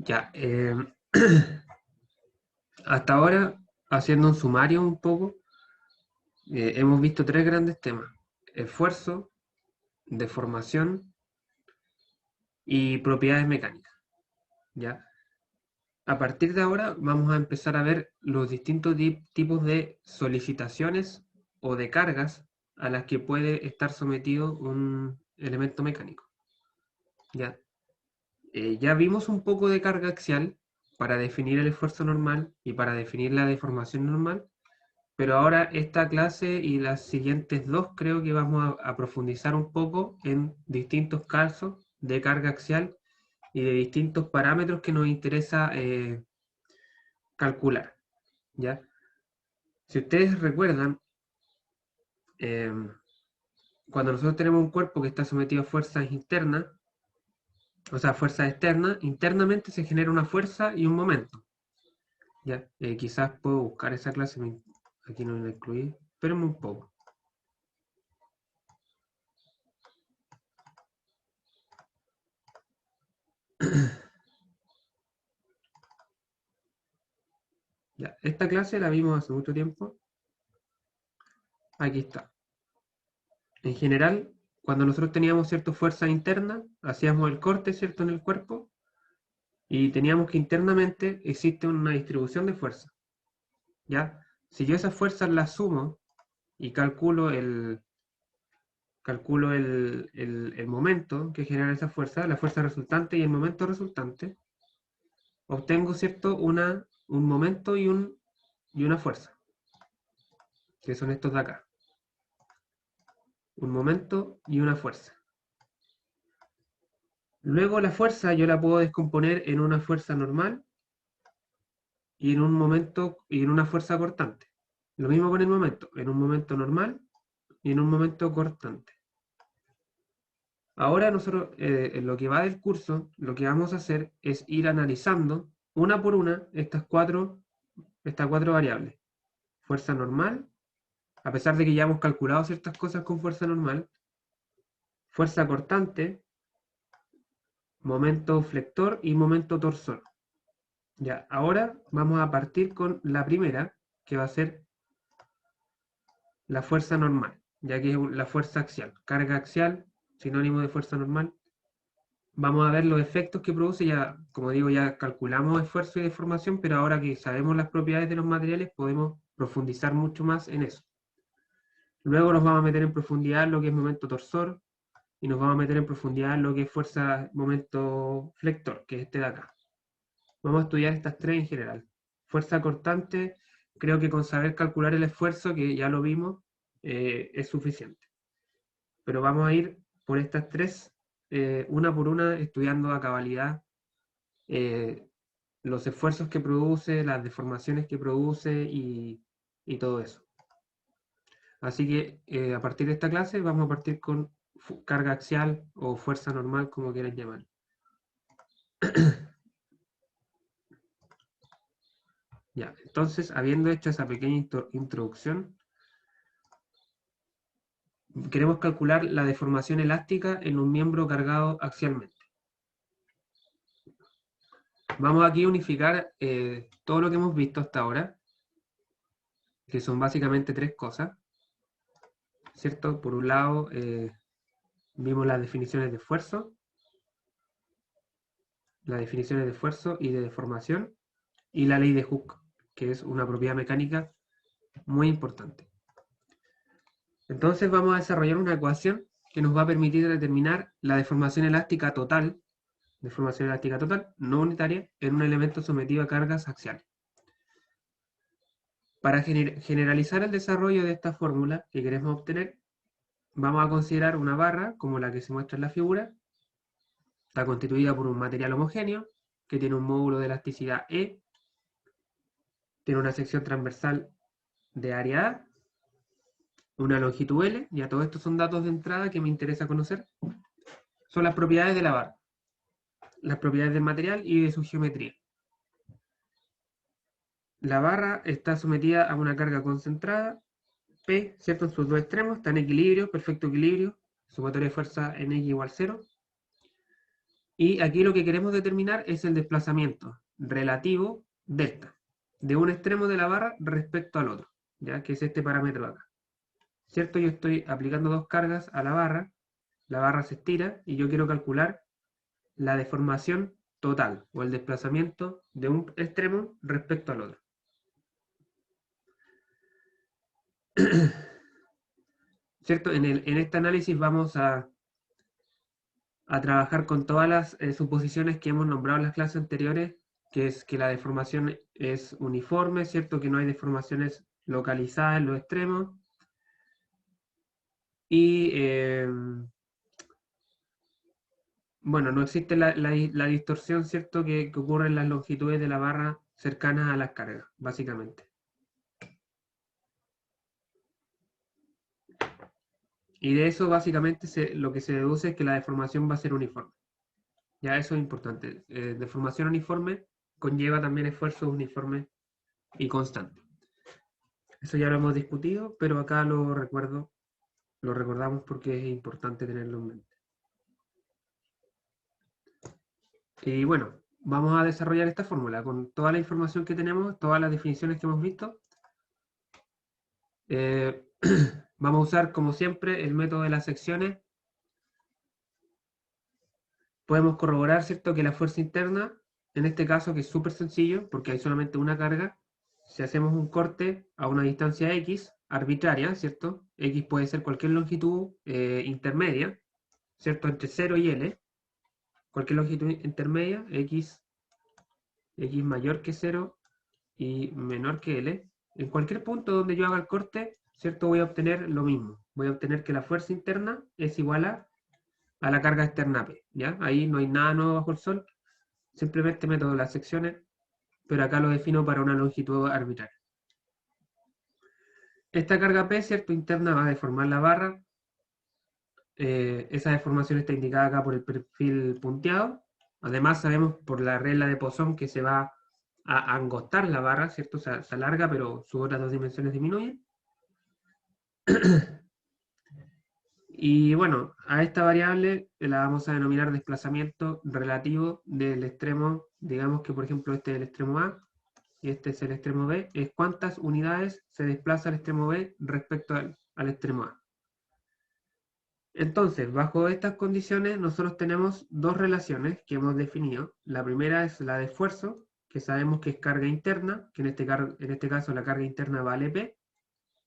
Ya, hasta ahora, haciendo un sumario un poco, hemos visto tres grandes temas: esfuerzo, deformación y propiedades mecánicas. ¿Ya? A partir de ahora vamos a empezar a ver los distintos tipos de solicitaciones o de cargas a las que puede estar sometido un elemento mecánico. ¿Ya? Ya vimos un poco de carga axial para definir el esfuerzo normal y para definir la deformación normal. Pero ahora esta clase y las siguientes dos creo que vamos a profundizar un poco en distintos casos de carga axial y de distintos parámetros que nos interesa calcular. ¿Ya? Si ustedes recuerdan, eh, cuando nosotros tenemos un cuerpo que está sometido a fuerzas internas, o sea, fuerzas externas, internamente se genera una fuerza y un momento. ¿Ya? Quizás puedo buscar esa clase, aquí no la incluí, espérenme un poco. Ya, esta clase la vimos hace mucho tiempo. Aquí está. En general, cuando nosotros teníamos cierta fuerza interna, hacíamos el corte, ¿cierto?, en el cuerpo, y teníamos que internamente existe una distribución de fuerza. ¿Ya? Si yo esas fuerzas las sumo y calculo el momento que genera esa fuerza, la fuerza resultante y el momento resultante, obtengo, ¿cierto?, un momento y una fuerza, que son estos de acá. Un momento y una fuerza. Luego la fuerza yo la puedo descomponer en una fuerza normal y en un momento y en una fuerza cortante. Lo mismo con el momento, en un momento normal y en un momento cortante. Ahora nosotros, en lo que va del curso, lo que vamos a hacer es ir analizando una por una estas cuatro variables. Fuerza normal, a pesar de que ya hemos calculado ciertas cosas con fuerza normal. Fuerza cortante, momento flector y momento torsor. Ya, ahora vamos a partir con la primera, que va a ser la fuerza normal, ya que es la fuerza axial. Carga axial, sinónimo de fuerza normal. Vamos a ver los efectos que produce. Ya, como digo, ya calculamos esfuerzo y deformación, pero ahora que sabemos las propiedades de los materiales, podemos profundizar mucho más en eso. Luego nos vamos a meter en profundidad en lo que es momento torsor, y nos vamos a meter en profundidad en lo que es fuerza momento flector, que es este de acá. Vamos a estudiar estas tres en general. Fuerza cortante, creo que con saber calcular el esfuerzo, que ya lo vimos, es suficiente. Pero vamos a ir por estas tres, una por una, estudiando a cabalidad eh, los esfuerzos que produce, las deformaciones que produce y todo eso. Así que a partir de esta clase vamos a partir con carga axial o fuerza normal, como quieran llamar. Ya, entonces, habiendo hecho esa pequeña introducción, queremos calcular la deformación elástica en un miembro cargado axialmente. Vamos aquí a unificar todo lo que hemos visto hasta ahora, que son básicamente tres cosas, ¿cierto? Por un lado, vimos las definiciones de esfuerzo y de deformación, y la ley de Hooke, que es una propiedad mecánica muy importante. Entonces vamos a desarrollar una ecuación que nos va a permitir determinar la deformación elástica total, no unitaria, en un elemento sometido a cargas axiales. Para generalizar el desarrollo de esta fórmula que queremos obtener, vamos a considerar una barra como la que se muestra en la figura. Está constituida por un material homogéneo que tiene un módulo de elasticidad E, tiene una sección transversal de área A, una longitud L, ya todo esto son datos de entrada que me interesa conocer. Son las propiedades de la barra, las propiedades del material y de su geometría. La barra está sometida a una carga concentrada, P, ¿cierto? En sus dos extremos, está en equilibrio, perfecto equilibrio, sumatoria de fuerza en X igual 0. Y aquí lo que queremos determinar es el desplazamiento relativo delta, de un extremo de la barra respecto al otro, ya que es este parámetro de acá. ¿Cierto? Yo estoy aplicando dos cargas a la barra se estira y yo quiero calcular la deformación total o el desplazamiento de un extremo respecto al otro. ¿Cierto? En este análisis vamos a trabajar con todas las suposiciones que hemos nombrado en las clases anteriores, que es que la deformación es uniforme, ¿cierto? Que no hay deformaciones localizadas en los extremos. Y bueno, no existe la distorsión, ¿cierto? Que ocurre en las longitudes de la barra cercanas a las cargas, básicamente. Y de eso básicamente lo que se deduce es que la deformación va a ser uniforme. Ya eso es importante. Deformación uniforme conlleva también esfuerzos uniformes y constantes. Eso ya lo hemos discutido, pero acá lo recordamos porque es importante tenerlo en mente. Y bueno, vamos a desarrollar esta fórmula con toda la información que tenemos, todas las definiciones que hemos visto. Vamos a usar, como siempre, el método de las secciones. Podemos corroborar, ¿cierto?, que la fuerza interna, en este caso, que es súper sencillo, porque hay solamente una carga, si hacemos un corte a una distancia X, arbitraria, ¿cierto? X puede ser cualquier longitud intermedia, ¿cierto?, entre 0 y L. Cualquier longitud intermedia, X mayor que 0 y menor que L. En cualquier punto donde yo haga el corte, ¿cierto?, voy a obtener lo mismo. Voy a obtener que la fuerza interna es igual a la carga externa P, ¿ya? Ahí no hay nada nuevo bajo el sol, simplemente meto las secciones, pero acá lo defino para una longitud arbitraria. Esta carga P, ¿cierto?, interna va a deformar la barra. Esa deformación está indicada acá por el perfil punteado. Además sabemos por la regla de Poisson que se va a angostar la barra, ¿cierto? Se alarga, pero sus otras dos dimensiones disminuyen. Y bueno, a esta variable la vamos a denominar desplazamiento relativo del extremo, digamos que por ejemplo este es el extremo A y este es el extremo B, es cuántas unidades se desplaza el extremo B respecto al extremo A. Entonces, bajo estas condiciones, nosotros tenemos dos relaciones que hemos definido. La primera es la de esfuerzo, que sabemos que es carga interna, que en este caso la carga interna vale P,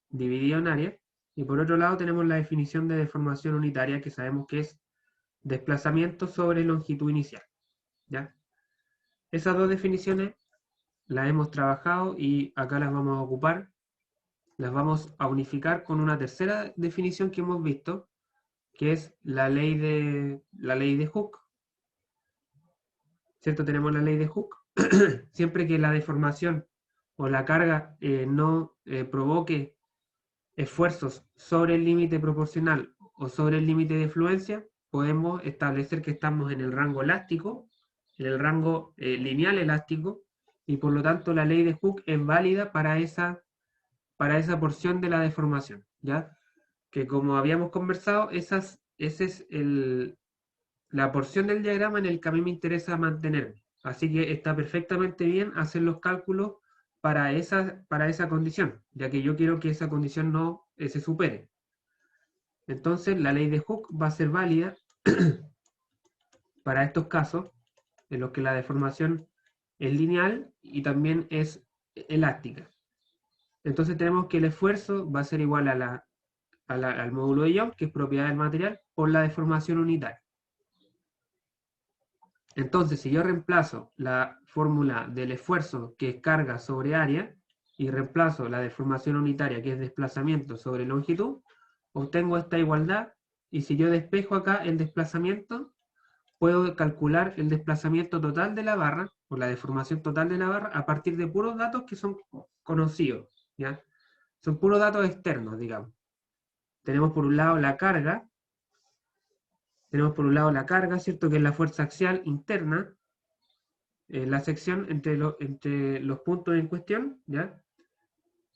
dividido en área. Y por otro lado tenemos la definición de deformación unitaria, que sabemos que es desplazamiento sobre longitud inicial. ¿Ya? Esas dos definiciones las hemos trabajado y acá las vamos a ocupar. Las vamos a unificar con una tercera definición que hemos visto, que es la ley de Hooke. ¿Cierto? Tenemos la ley de Hooke. Siempre que la deformación o la carga no provoque esfuerzos sobre el límite proporcional o sobre el límite de fluencia, podemos establecer que estamos en el rango elástico, en el rango lineal elástico, y por lo tanto la ley de Hooke es válida para esa porción de la deformación, ¿ya? Que como habíamos conversado, esa es la porción del diagrama en el que a mí me interesa mantenerme. Así que está perfectamente bien hacer los cálculos para esa condición, ya que yo quiero que esa condición no se supere. Entonces, la ley de Hooke va a ser válida para estos casos en los que la deformación es lineal y también es elástica. Entonces tenemos que el esfuerzo va a ser igual al módulo de Young, que es propiedad del material, por la deformación unitaria. Entonces, si yo reemplazo la fórmula del esfuerzo, que es carga sobre área, y reemplazo la deformación unitaria, que es desplazamiento sobre longitud, obtengo esta igualdad, y si yo despejo acá el desplazamiento, puedo calcular el desplazamiento total de la barra, o la deformación total de la barra, a partir de puros datos que son conocidos, ¿ya? Son puros datos externos, digamos. Tenemos por un lado la carga, ¿cierto? Que es la fuerza axial interna, la sección entre los puntos en cuestión, ¿ya?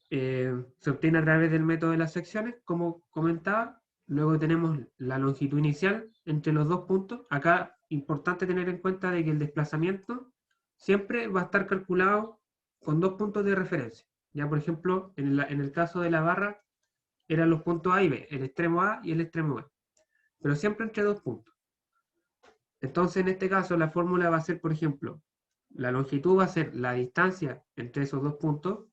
Se obtiene a través del método de las secciones, como comentaba. Luego tenemos la longitud inicial entre los dos puntos. Acá importante tener en cuenta de que el desplazamiento siempre va a estar calculado con dos puntos de referencia. Ya, por ejemplo, en el caso de la barra, eran los puntos A y B, el extremo A y el extremo B, pero siempre entre dos puntos. Entonces, en este caso, la fórmula va a ser, por ejemplo, la longitud va a ser la distancia entre esos dos puntos,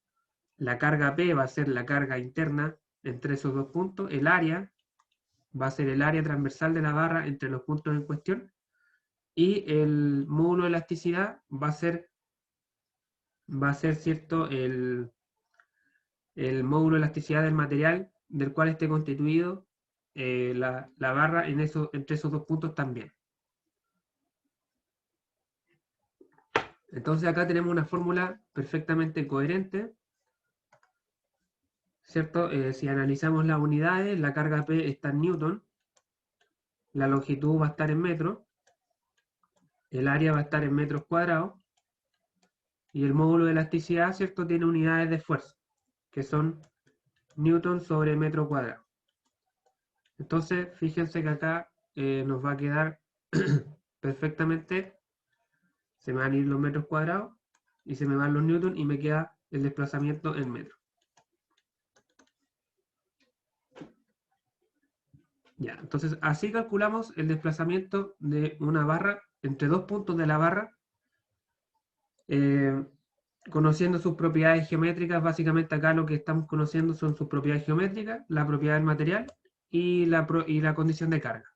la carga P va a ser la carga interna entre esos dos puntos, el área va a ser el área transversal de la barra entre los puntos en cuestión, y el módulo de elasticidad va a ser cierto, el módulo de elasticidad del material del cual esté constituido la barra entre esos dos puntos también. Entonces acá tenemos una fórmula perfectamente coherente, ¿cierto? Si analizamos las unidades, la carga P está en newton, la longitud va a estar en metros, el área va a estar en metros cuadrados, y el módulo de elasticidad, ¿cierto?, tiene unidades de fuerza, que son newton sobre metro cuadrado. Entonces, fíjense que acá nos va a quedar perfectamente, se me van a ir los metros cuadrados y se me van los newton y me queda el desplazamiento en metros. Ya, entonces así calculamos el desplazamiento de una barra entre dos puntos de la barra, conociendo sus propiedades geométricas. Básicamente acá lo que estamos conociendo son sus propiedades geométricas, la propiedad del material y la condición de carga.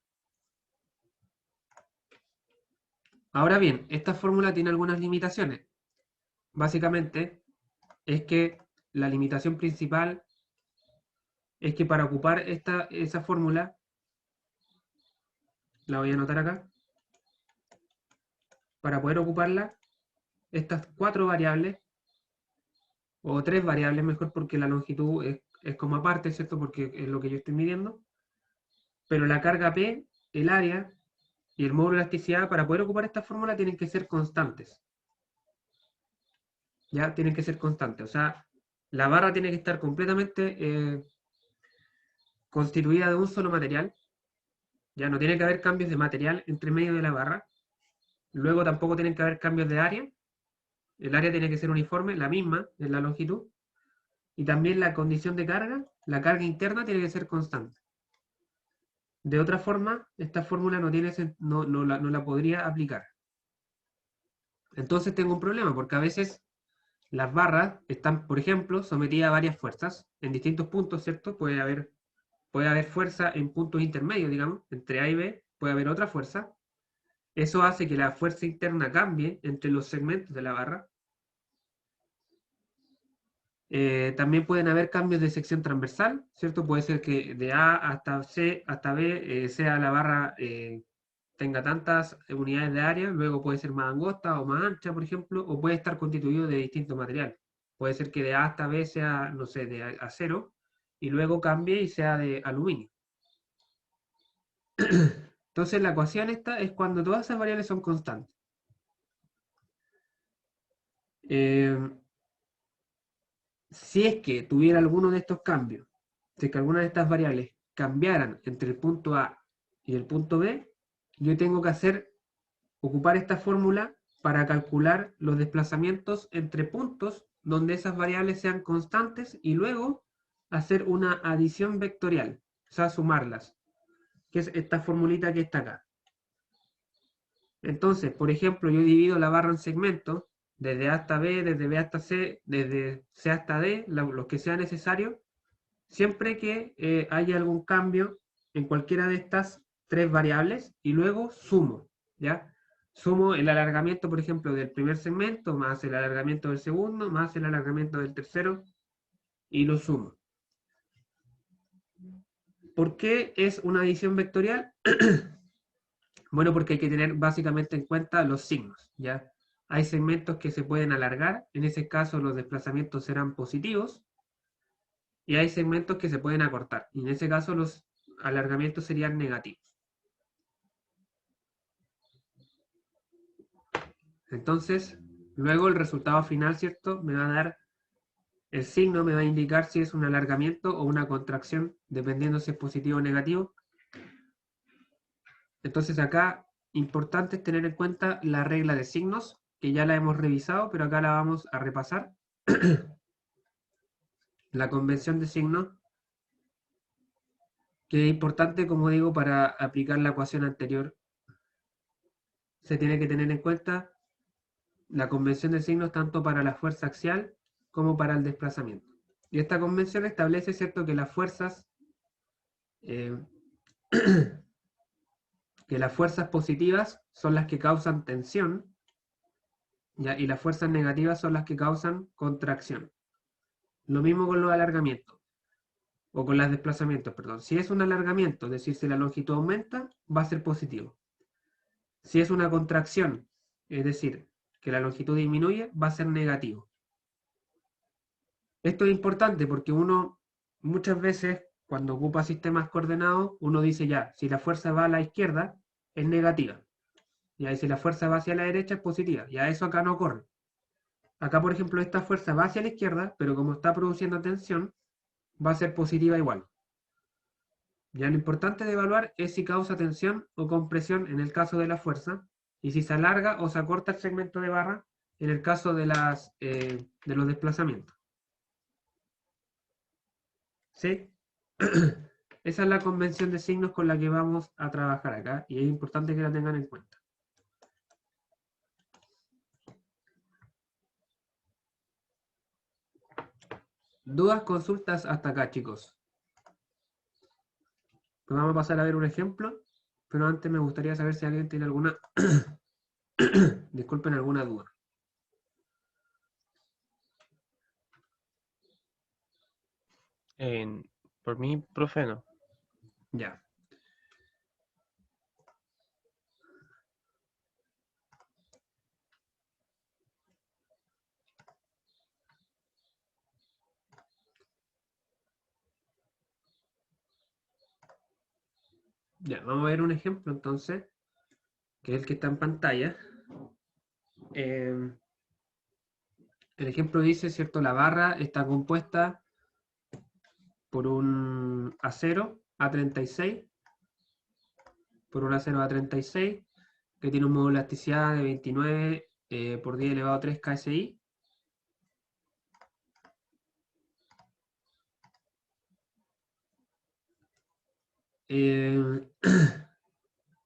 Ahora bien, esta fórmula tiene algunas limitaciones. Básicamente es que la limitación principal es que para ocupar esa fórmula, la voy a anotar acá, para poder ocuparla, estas cuatro variables, o tres variables mejor, porque la longitud es como aparte, ¿cierto? Porque es lo que yo estoy midiendo, pero la carga P, el área y el módulo de elasticidad, para poder ocupar esta fórmula tienen que ser constantes. Ya, tienen que ser constantes, o sea, la barra tiene que estar completamente constituida de un solo material. Ya no tiene que haber cambios de material entre medio de la barra. Luego tampoco tienen que haber cambios de área. El área tiene que ser uniforme, la misma en la longitud. Y también la condición de carga, la carga interna tiene que ser constante. De otra forma, esta fórmula no la podría aplicar. Entonces tengo un problema, porque a veces las barras están, por ejemplo, sometidas a varias fuerzas en distintos puntos, ¿cierto? Puede haber fuerza en puntos intermedios, digamos, entre A y B, puede haber otra fuerza. Eso hace que la fuerza interna cambie entre los segmentos de la barra. También pueden haber cambios de sección transversal, ¿cierto? Puede ser que de A hasta C hasta B sea la barra tenga tantas unidades de área, luego puede ser más angosta o más ancha, por ejemplo, o puede estar constituido de distintos materiales. Puede ser que de A hasta B sea, no sé, de acero, y luego cambie y sea de aluminio. Entonces la ecuación esta es cuando todas esas variables son constantes. Si es que tuviera alguno de estos cambios, si es que alguna de estas variables cambiaran entre el punto A y el punto B, yo tengo que ocupar esta fórmula para calcular los desplazamientos entre puntos donde esas variables sean constantes y luego hacer una adición vectorial, o sea, sumarlas, que es esta formulita que está acá. Entonces, por ejemplo, yo divido la barra en segmentos, desde A hasta B, desde B hasta C, desde C hasta D, los que sea necesario, siempre que haya algún cambio en cualquiera de estas tres variables, y luego sumo, ¿ya? Sumo el alargamiento, por ejemplo, del primer segmento, más el alargamiento del segundo, más el alargamiento del tercero, y lo sumo. ¿Por qué es una adición vectorial? Bueno, porque hay que tener básicamente en cuenta los signos, ¿ya? Hay segmentos que se pueden alargar, en ese caso los desplazamientos serán positivos, y hay segmentos que se pueden acortar, y en ese caso los alargamientos serían negativos. Entonces, luego el resultado final, ¿cierto? Me va a dar, el signo me va a indicar si es un alargamiento o una contracción, dependiendo si es positivo o negativo. Entonces acá importante es tener en cuenta la regla de signos, que ya la hemos revisado, pero acá la vamos a repasar. La convención de signos, que es importante, como digo, para aplicar la ecuación anterior. Se tiene que tener en cuenta la convención de signos tanto para la fuerza axial como para el desplazamiento. Y esta convención establece, ¿cierto?, que las fuerzas positivas son las que causan tensión, ¿ya? Y las fuerzas negativas son las que causan contracción. Lo mismo con los alargamientos, o con los desplazamientos, perdón. Si es un alargamiento, es decir, si la longitud aumenta, va a ser positivo. Si es una contracción, es decir, que la longitud disminuye, va a ser negativo. Esto es importante porque uno muchas veces, cuando ocupa sistemas coordenados, uno dice ya, si la fuerza va a la izquierda, es negativa. Y si la fuerza va hacia la derecha, es positiva. Ya eso acá no ocurre. Acá, por ejemplo, esta fuerza va hacia la izquierda, pero como está produciendo tensión, va a ser positiva igual. Ya lo importante de evaluar es si causa tensión o compresión en el caso de la fuerza, y si se alarga o se acorta el segmento de barra en el caso de los desplazamientos. ¿Sí? Esa es la convención de signos con la que vamos a trabajar acá, y es importante que la tengan en cuenta. ¿Dudas, consultas hasta acá, chicos? Pues vamos a pasar a ver un ejemplo, pero antes me gustaría saber si alguien tiene alguna, disculpen, alguna duda. Por mí, profe, no. Ya. Ya, vamos a ver un ejemplo entonces, que es el que está en pantalla. El ejemplo dice, ¿cierto? La barra está compuesta por un acero A36, por un acero A36, que tiene un módulo de elasticidad de 29 por 10 elevado a 3 KSI.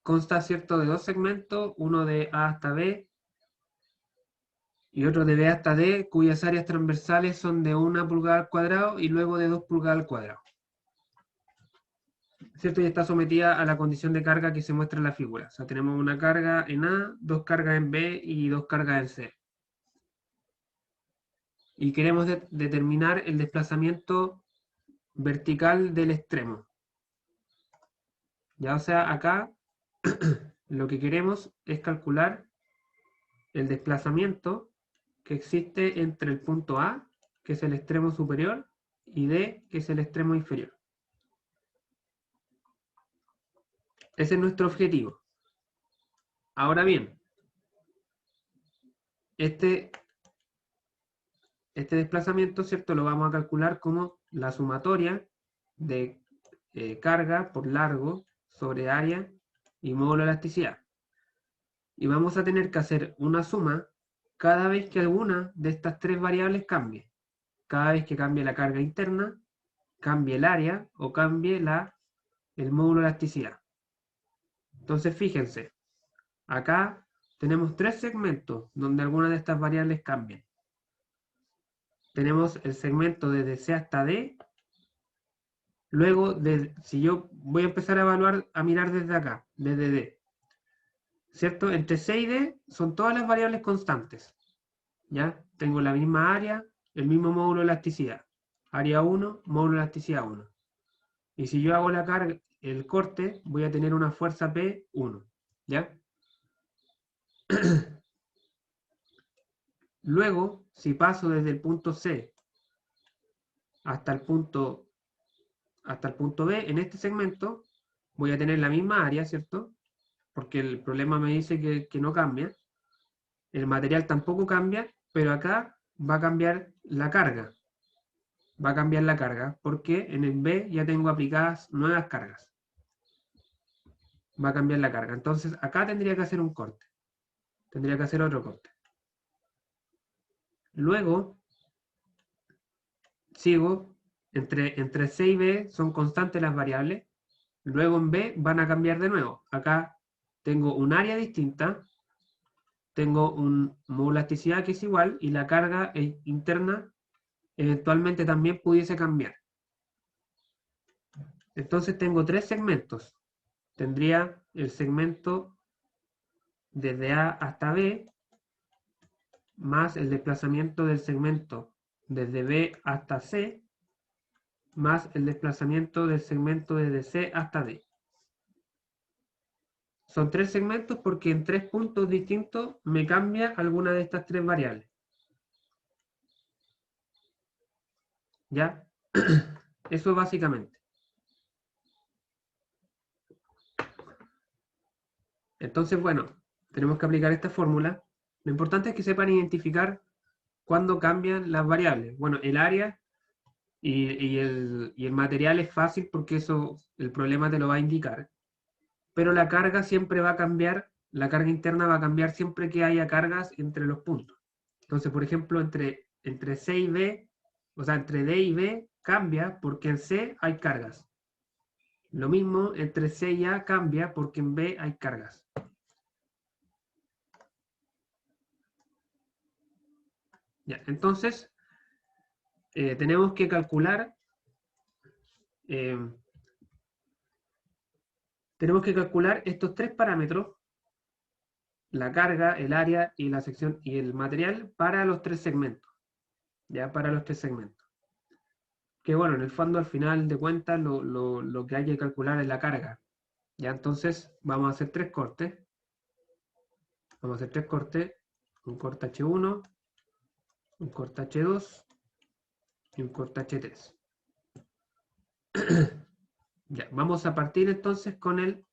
Consta, ¿cierto?, de dos segmentos, uno de A hasta B y otro de B hasta D, cuyas áreas transversales son de 1 pulgada al cuadrado y luego de 2 pulgadas al cuadrado. ¿Cierto? Y está sometida a la condición de carga que se muestra en la figura. O sea, tenemos una carga en A, dos cargas en B y dos cargas en C. Y queremos determinar el desplazamiento vertical del extremo. Ya, o sea, acá lo que queremos es calcular el desplazamiento que existe entre el punto A, que es el extremo superior, y D, que es el extremo inferior. Ese es nuestro objetivo. Ahora bien, este desplazamiento, ¿cierto?, lo vamos a calcular como la sumatoria de carga por largo sobre área y módulo de elasticidad. Y vamos a tener que hacer una suma cada vez que alguna de estas tres variables cambie. Cada vez que cambie la carga interna, cambie el área o cambie el módulo de elasticidad. Entonces, fíjense, acá tenemos tres segmentos donde alguna de estas variables cambian. Tenemos el segmento desde C hasta D. Luego, si yo voy a empezar a evaluar, a mirar desde acá, desde D. ¿Cierto? Entre C y D son todas las variables constantes. ¿Ya? Tengo la misma área, el mismo módulo de elasticidad. Área 1, módulo de elasticidad 1. Y si yo hago la carga, el corte, voy a tener una fuerza P1. ¿Ya? Luego, si paso desde el punto C hasta el punto B, en este segmento, voy a tener la misma área, ¿cierto? Porque el problema me dice que no cambia. El material tampoco cambia, pero acá va a cambiar la carga. Va a cambiar la carga, porque en el B ya tengo aplicadas nuevas cargas. va a cambiar la carga. Entonces acá tendría que hacer un corte. Tendría que hacer otro corte. Luego, sigo, entre C y B son constantes las variables. Luego en B van a cambiar de nuevo. Acá tengo un área distinta, tengo un módulo de elasticidad que es igual y la carga interna eventualmente también pudiese cambiar. Entonces tengo tres segmentos. Tendría el segmento desde A hasta B, más el desplazamiento del segmento desde B hasta C, más el desplazamiento del segmento desde C hasta D. Son tres segmentos porque en tres puntos distintos me cambia alguna de estas tres variables. ¿Ya? Eso básicamente. Entonces, bueno, tenemos que aplicar esta fórmula. Lo importante es que sepan identificar cuándo cambian las variables. Bueno, el área y el material es fácil porque eso, el problema te lo va a indicar. Pero la carga siempre va a cambiar, la carga interna va a cambiar siempre que haya cargas entre los puntos. Entonces, por ejemplo, entre C y B, o sea, entre D y B cambia porque en C hay cargas. Lo mismo entre C y A cambia porque en B hay cargas. Ya, entonces, tenemos que calcular estos tres parámetros, la carga, el área y la sección y el material para los tres segmentos. Ya, para los tres segmentos. Que bueno, en el fondo al final de cuentas lo que hay que calcular es la carga. Ya, entonces vamos a hacer tres cortes. Vamos a hacer tres cortes. Un corte H1, un corte H2 y un corte H3. Ya, vamos a partir entonces con el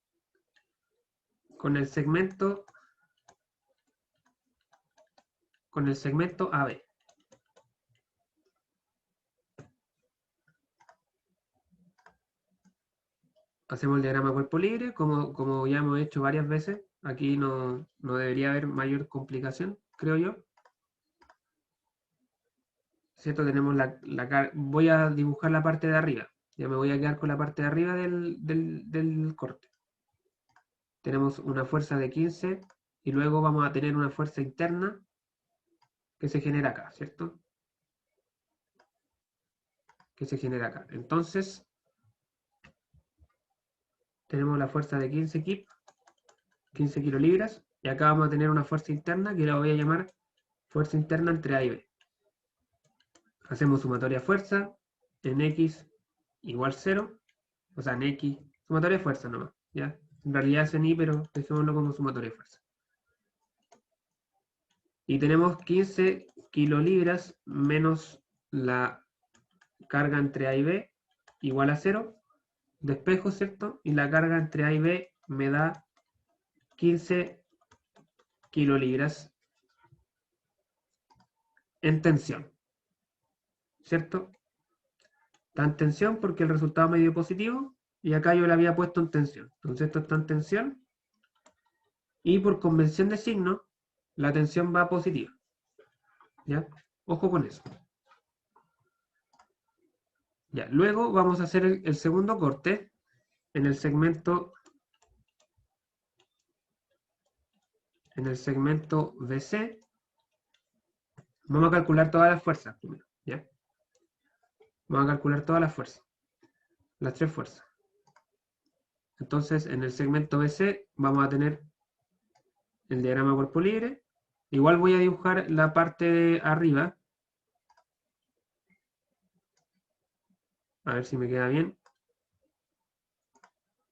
segmento AB. Hacemos el diagrama cuerpo libre, como ya hemos hecho varias veces. Aquí no debería haber mayor complicación, creo yo. ¿Cierto? Tenemos voy a dibujar la parte de arriba. Ya me voy a quedar con la parte de arriba del corte. Tenemos una fuerza de 15 y luego vamos a tener una fuerza interna que se genera acá, ¿cierto? Que se genera acá. Entonces, tenemos la fuerza de 15 kilolibras, y acá vamos a tener una fuerza interna que la voy a llamar fuerza interna entre A y B. Hacemos sumatoria fuerza en X igual 0, o sea, en X, sumatoria fuerza nomás, ¿ya? En realidad es en Y, pero dejémoslo como sumatoria fuerza. Y tenemos 15 kilolibras menos la carga entre A y B igual a 0. Despejo, ¿cierto? Y la carga entre A y B me da 15 kilolibras en tensión, ¿cierto? Está en tensión porque el resultado medio positivo y acá yo le había puesto en tensión. Entonces esto está en tensión y por convención de signo la tensión va positiva. ¿Ya? Ojo con eso. Ya, luego vamos a hacer el segundo corte en el segmento BC. Vamos a calcular todas las fuerzas primero, ¿ya? Vamos a calcular todas las fuerzas, las tres fuerzas. Entonces, en el segmento BC vamos a tener el diagrama cuerpo libre. Igual voy a dibujar la parte de arriba. A ver si me queda bien.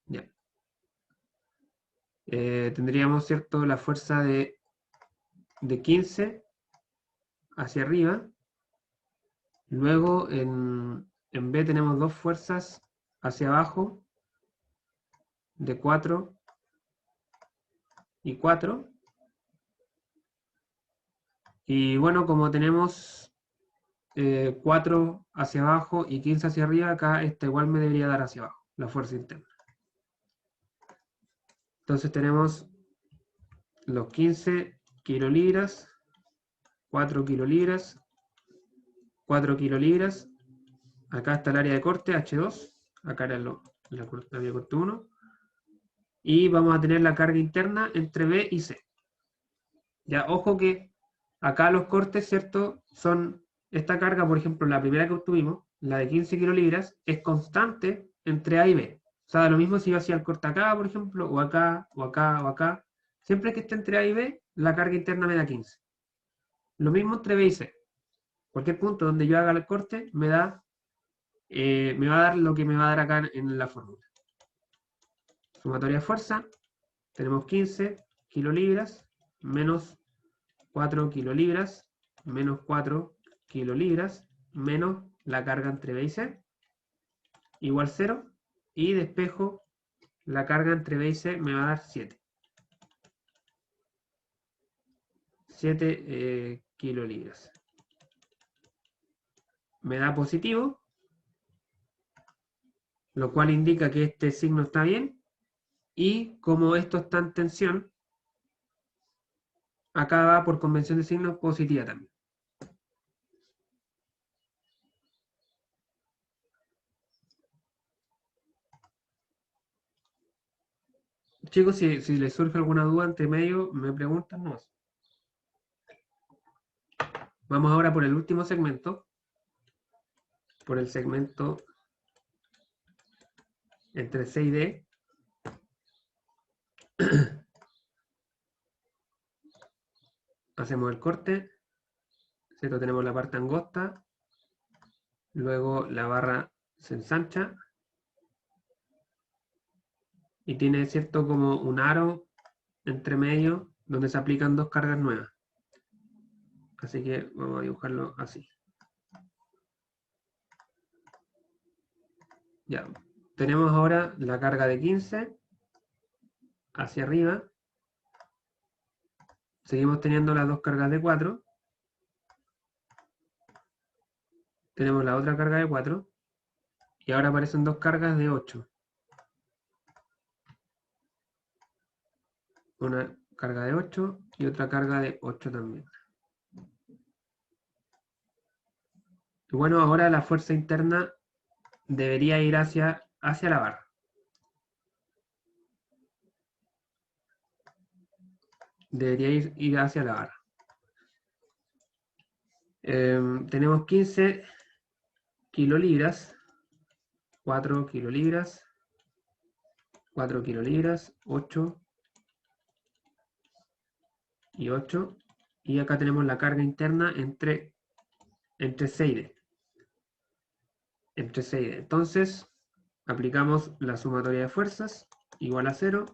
Ya. Tendríamos, ¿cierto?, la fuerza de 15 hacia arriba. Luego en B tenemos dos fuerzas hacia abajo de 4 y 4. Y bueno, como tenemos 4 hacia abajo y 15 hacia arriba, acá esta igual me debería dar hacia abajo, la fuerza interna. Entonces tenemos los 15 kilolibras, 4 kilolibras, 4 kilolibras. Acá está el área de corte, H2. Acá era la área de corte 1. Y vamos a tener la carga interna entre B y C. Ya, ojo que acá los cortes, ¿cierto? Son esta carga, por ejemplo, la primera que obtuvimos, la de 15 kilolibras, es constante entre A y B. O sea, lo mismo si yo hacía el corte acá, por ejemplo, o acá, o acá, o acá. Siempre que esté entre A y B, la carga interna me da 15. Lo mismo entre B y C. Cualquier punto donde yo haga el corte me va a dar lo que me va a dar acá en la fórmula. Sumatoria de fuerza, tenemos 15 kilolibras menos 4 kilolibras menos 4 kilolibras menos la carga entre B y C igual 0, y despejo la carga entre B y C me va a dar 7. 7 kilolibras. Me da positivo, lo cual indica que este signo está bien, y como esto está en tensión, acá va por convención de signos positiva también. Chicos, si les surge alguna duda entre medio, me preguntan más. Vamos ahora por el último segmento, por el segmento entre C y D. Hacemos el corte, ¿cierto? Tenemos la parte angosta, luego la barra se ensancha y tiene, ¿cierto?, como un aro entre medio donde se aplican dos cargas nuevas. Así que vamos a dibujarlo así. Ya, tenemos ahora la carga de 15 hacia arriba. Seguimos teniendo las dos cargas de 4. Tenemos la otra carga de 4. Y ahora aparecen dos cargas de 8. Una carga de 8 y otra carga de 8 también. Y bueno, ahora la fuerza interna debería ir hacia la barra. Debería ir hacia la barra. Tenemos 15 kilolibras, 4 kilolibras, 4 kilolibras, 8 y 8. Y acá tenemos la carga interna entre C y D. Entre C y D. Entonces, aplicamos la sumatoria de fuerzas, igual a 0.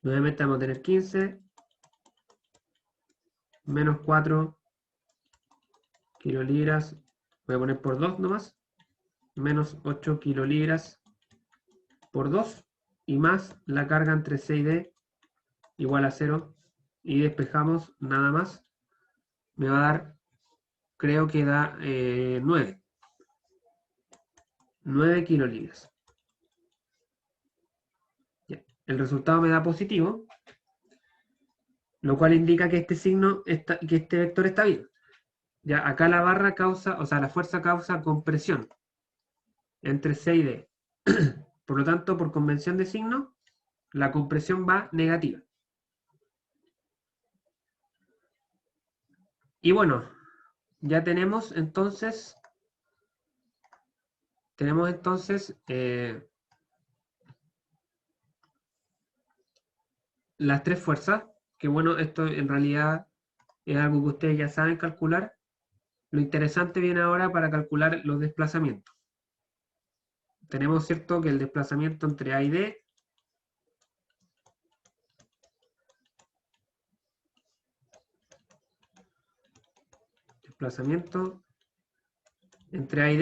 Nuevamente vamos a tener 15 menos 4 kilolibras, voy a poner por 2 nomás, menos 8 kilolibras por 2, y más la carga entre C y D igual a 0, y despejamos nada más, me va a dar, creo que da 9 kilolibras. Ya. El resultado me da positivo, lo cual indica que este signo, que este vector está bien. Ya, acá la barra causa, o sea, la fuerza causa compresión entre C y D. Por lo tanto, por convención de signo, la compresión va negativa. Y bueno, ya tenemos entonces las tres fuerzas, que bueno, esto en realidad es algo que ustedes ya saben calcular. Lo interesante viene ahora para calcular los desplazamientos. Tenemos, ¿cierto?, que el desplazamiento entre A y D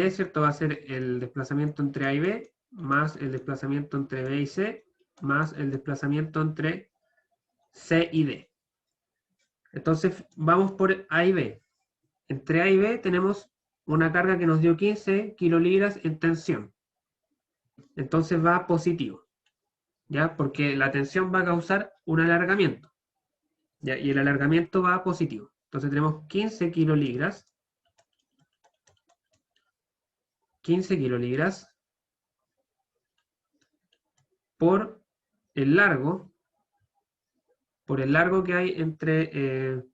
¿cierto?, va a ser el desplazamiento entre A y B más el desplazamiento entre B y C más el desplazamiento entre C y D. Entonces vamos por A y B. Entre A y B tenemos una carga que nos dio 15 kilolibras en tensión. Entonces va positivo. ¿ya? Porque la tensión va a causar un alargamiento, ¿ya? Y el alargamiento va positivo. Entonces tenemos 15 kilolibras. 15 kilolibras por el largo, que hay entre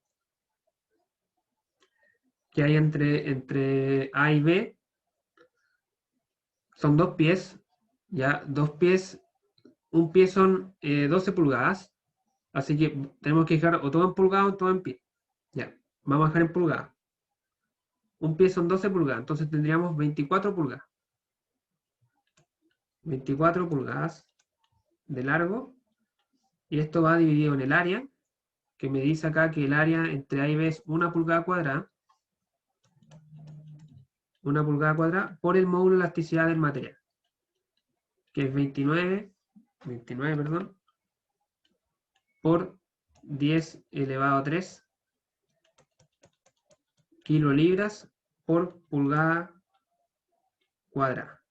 A y B. Son 2 pies, ya, 2 pies, un pie son 12 pulgadas, así que tenemos que dejar o todo en pulgadas o todo en pie. Ya, vamos a dejar en pulgadas. Un pie son 12 pulgadas, entonces tendríamos 24 pulgadas. 24 pulgadas de largo, y esto va dividido en el área, que me dice acá que el área entre A y B es 1 pulgada cuadrada, 1 pulgada cuadrada, por el módulo de elasticidad del material, que es 29, perdón, por 10 elevado a 3 kilolibras por pulgada cuadrada.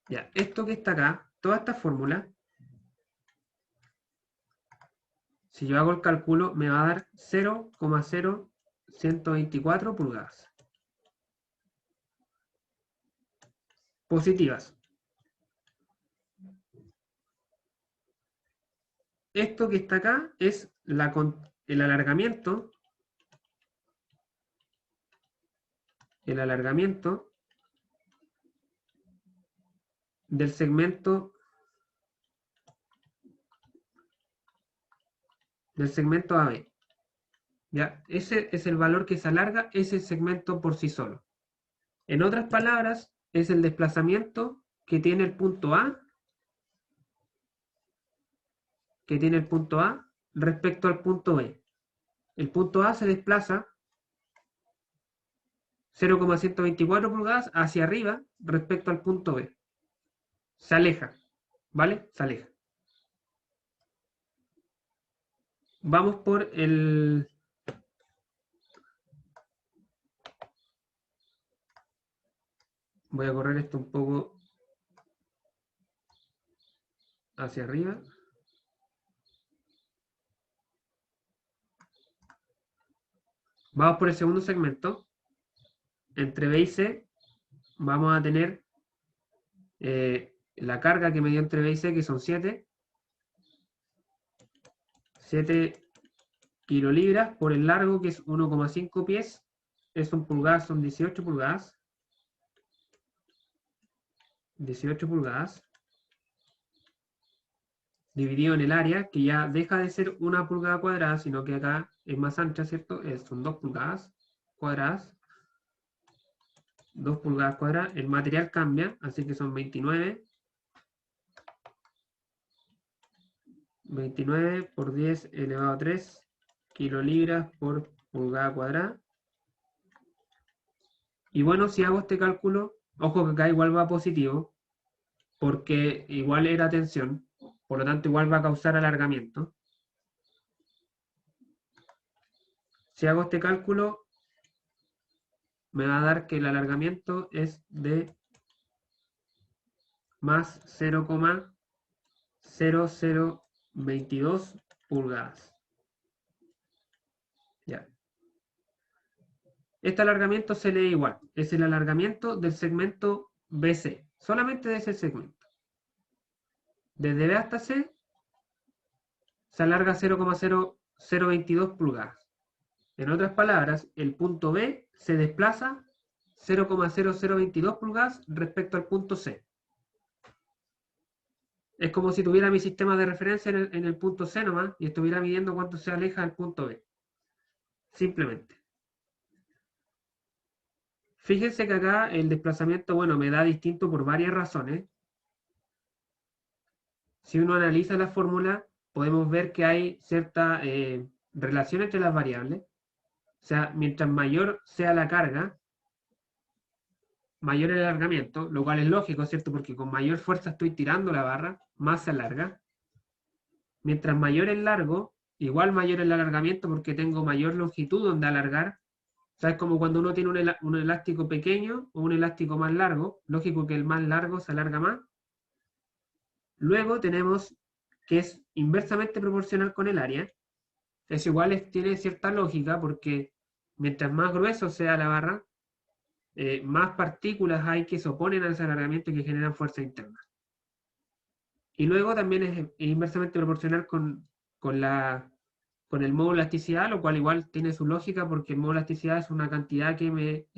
Ya, esto que está acá, toda esta fórmula, si yo hago el cálculo, me va a dar 0,0124 pulgadas. Positivas. Esto que está acá es el alargamiento. El alargamiento del segmento AB. ¿Ya? Ese es el valor que se alarga ese segmento por sí solo. En otras palabras, es el desplazamiento que tiene el punto A, respecto al punto B. El punto A se desplaza 0,124 pulgadas hacia arriba respecto al punto B. Se aleja, ¿vale? Se aleja. Vamos por el... Voy a correr esto un poco hacia arriba. Vamos por el segundo segmento. Entre B y C vamos a tener la carga que me dio entre B y C, que son 7 kilolibras por el largo, que es 1,5 pies. Eso en pulgadas son 18 pulgadas. 18 pulgadas. Dividido en el área, que ya deja de ser 1 pulgada cuadrada, sino que acá es más ancha, ¿cierto? Son 2 pulgadas cuadradas. 2 pulgadas cuadradas. El material cambia, así que son 29. 29 por 10 elevado a 3 kilolibras por pulgada cuadrada. Y bueno, si hago este cálculo, ojo que acá igual va positivo, porque igual era tensión, por lo tanto igual va a causar alargamiento. Si hago este cálculo, me va a dar que el alargamiento es de más 0,0022 pulgadas. Ya. Este alargamiento se lee igual, es el alargamiento del segmento BC, solamente de ese segmento. Desde B hasta C se alarga 0,0022 pulgadas. En otras palabras, el punto B se desplaza 0,0022 pulgadas respecto al punto C. Es como si tuviera mi sistema de referencia en el punto C nomás y estuviera midiendo cuánto se aleja del punto B. Simplemente. Fíjense que acá el desplazamiento, bueno, me da distinto por varias razones. Si uno analiza la fórmula, podemos ver que hay cierta relación entre las variables. O sea, mientras mayor sea la carga, mayor el alargamiento, lo cual es lógico, ¿cierto? Porque con mayor fuerza estoy tirando la barra, más se alarga. Mientras mayor el largo, igual mayor el alargamiento porque tengo mayor longitud donde alargar. O sea, es como cuando uno tiene un elástico pequeño o un elástico más largo, lógico que el más largo se alarga más. Luego tenemos que es inversamente proporcional con el área. Eso igual tiene cierta lógica porque mientras más grueso sea la barra, más partículas hay que se oponen a ese alargamiento y que generan fuerza interna. Y luego también es inversamente proporcional con el modo elasticidad, lo cual igual tiene su lógica porque el modo elasticidad es una cantidad que me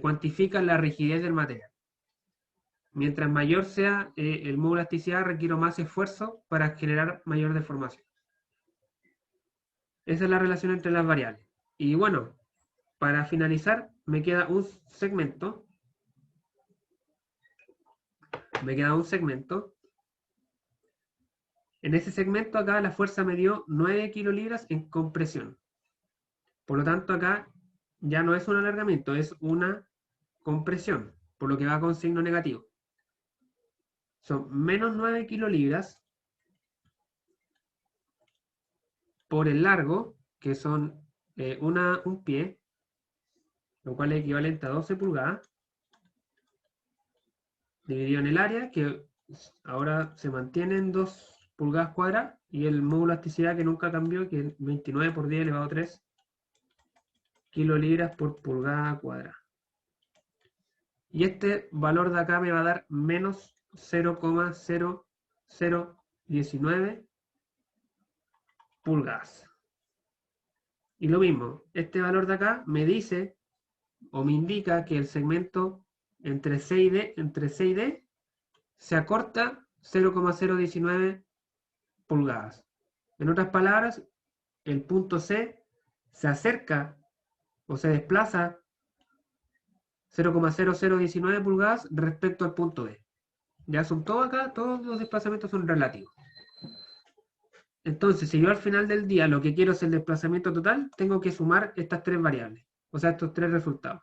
cuantifica la rigidez del material. Mientras mayor sea el modo elasticidad, requiero más esfuerzo para generar mayor deformación. Esa es la relación entre las variables. Y bueno, para finalizar, me queda un segmento. En ese segmento acá la fuerza me dio 9 kilolibras en compresión. Por lo tanto acá ya no es un alargamiento, es una compresión, por lo que va con signo negativo. Son menos 9 kilolibras por el largo, que son un pie, lo cual es equivalente a 12 pulgadas, dividido en el área, que ahora se mantiene en 2 pulgadas cuadradas, y el módulo de elasticidad que nunca cambió, que es 29 por 10 elevado a 3 kilolibras por pulgada cuadrada. Y este valor de acá me va a dar menos 0,0019 pulgadas. Y lo mismo, este valor de acá me dice o me indica que el segmento entre C y D se acorta 0,019 pulgadas. En otras palabras, el punto C se acerca o se desplaza 0,0019 pulgadas respecto al punto D. Ya son todos acá, todos los desplazamientos son relativos. Entonces, si yo al final del día lo que quiero es el desplazamiento total, tengo que sumar estas tres variables, o sea, estos tres resultados.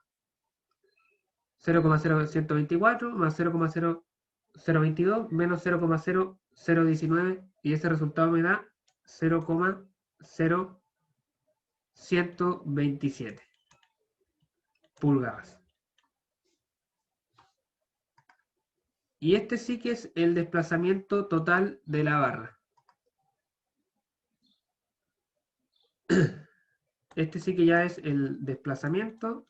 0,0124 más 0,0022 menos 0,0019 y ese resultado me da 0,0127 pulgadas. Y este sí que es el desplazamiento total de la barra. Este sí que ya es el desplazamiento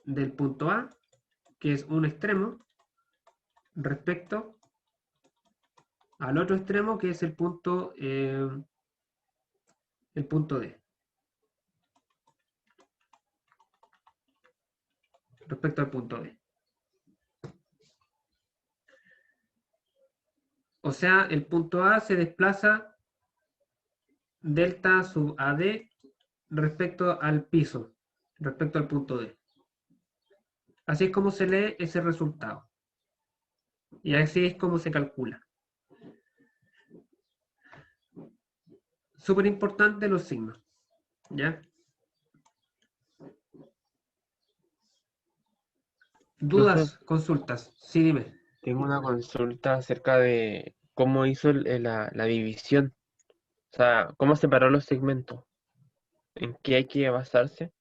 del punto A, que es un extremo, respecto al otro extremo, que es el punto D. Respecto al punto D. O sea, el punto A se desplaza delta sub AD respecto al piso, respecto al punto D. Así es como se lee ese resultado. Y así es como se calcula. Súper importante los signos. ¿Ya? Profe, ¿Dudas? ¿Consultas? Sí, dime. tengo una consulta acerca de cómo hizo la división. O sea, cómo separó los segmentos. ¿En qué hay que basarse?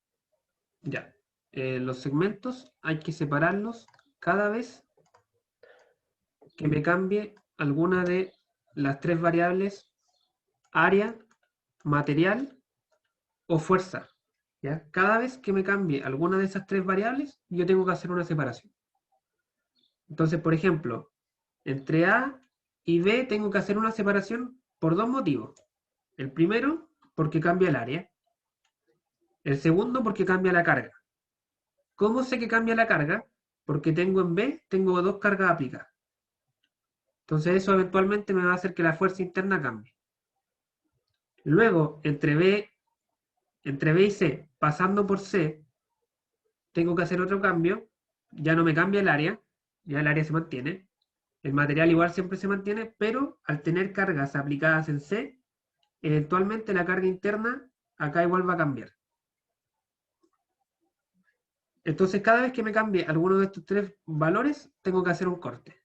Ya. Los segmentos hay que separarlos cada vez que me cambie alguna de las tres variables área, material o fuerza. ¿Ya? Cada vez que me cambie alguna de esas tres variables, yo tengo que hacer una separación. Entonces, por ejemplo, entre A y B tengo que hacer una separación por dos motivos. El primero, porque cambia el área. El segundo, porque cambia la carga. ¿Cómo sé que cambia la carga? Porque tengo dos cargas aplicadas. Entonces eso eventualmente me va a hacer que la fuerza interna cambie. Luego, entre B y C, pasando por C, tengo que hacer otro cambio. Ya no me cambia el área, ya el área se mantiene. El material igual siempre se mantiene, pero al tener cargas aplicadas en C, eventualmente la carga interna acá igual va a cambiar. Entonces, cada vez que me cambie alguno de estos tres valores, tengo que hacer un corte.